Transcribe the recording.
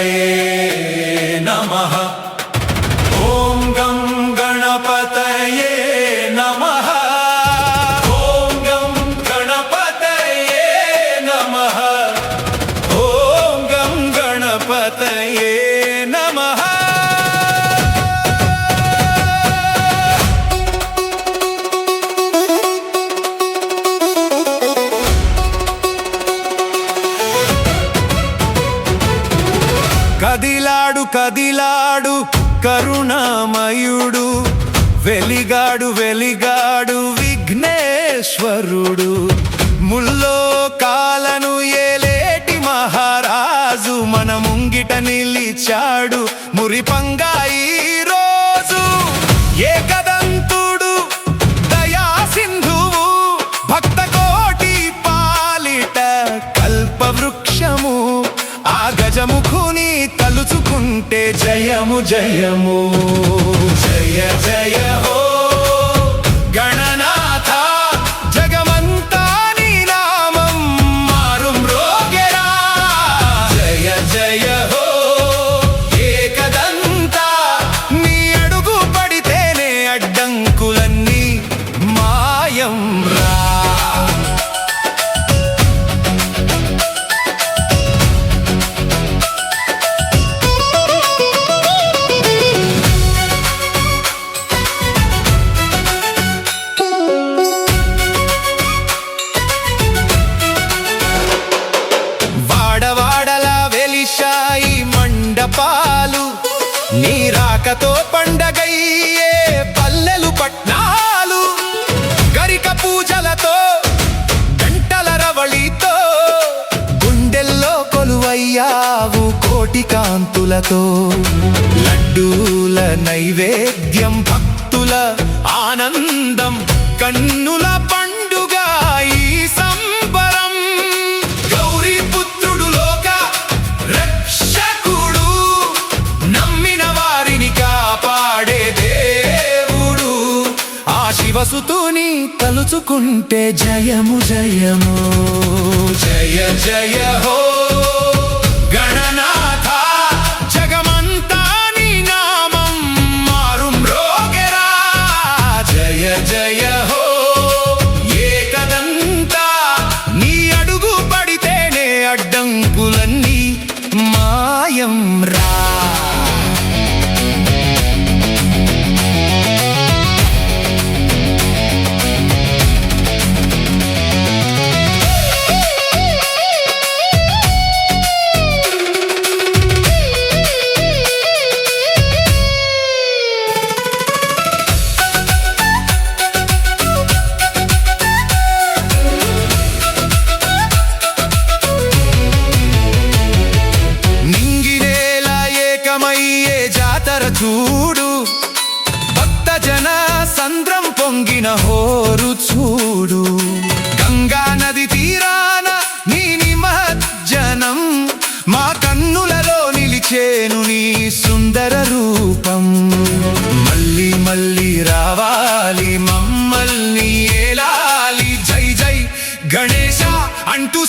गणपतये नमः। ॐ गं गणपतये नमः। ॐ गं गणपतये नमः। ॐ गं गणपतये नमः। కదిలాడు కదిలాడు కరుణామయుడు, వెలిగాడు వెలిగాడు విఘ్నేశ్వరుడు, ముల్లోకాలను ఏలేటి మహారాజు మన ముంగిట నిలిచాడు మురిపంగా ఈరోజు. ఏకదంతుడు దయా సింధువు, భక్త కోటి పాలిట కల్పవృక్షము, ఆ గజముఖుని తలుచుకుంటే జయము జయము. జయ జయ హో గణనాథ, జగమంతా నీ నామం మారు మ్రోగెరా. జయ జయ హో ఏకదంత, నీ అడుగు పడితేనే అడ్డంకులన్నీ మాయం రా. వెలిశాయి మండపాలు, నీ రాకతో పండగయ్యే పల్లెలు పట్నాలు. గరిక పూజలతో గంటల రవళితో గుండెల్లో కొలువయ్యావు కోటి కాంతులతో. లడ్డూల నైవేద్యం భక్తుల ఆనందం, కన్నుల పండుగ ఈ సంబరం. గౌరీ పుత్రుడు లోక రక్షకుడు, నమ్మిన వారిని కాపాడే దేవుడు. ఆ శివసుతుని తలుచుకుంటే జయము జయము. జయ జయ హో గణనాథ, జగమంతా నీ నామం మారు మ్రోగెరా. జయ జయ హో ఏకదంత, నీ అడుగు పడితేనే అడ్డంకులన్నీ మాయం రా. జాతర చూడు, భక్త జన సంద్రం పొంగిన హోరు చూడు. గంగా నది తీరాన నీ నిమజ్జనం, మా కన్నులలో నిలిచేను నీ సుందర రూపం. మళ్ళీ మళ్ళీ రావాలి మమ్మల్ని ఏలాలి. జై జై గణేశ అంటూ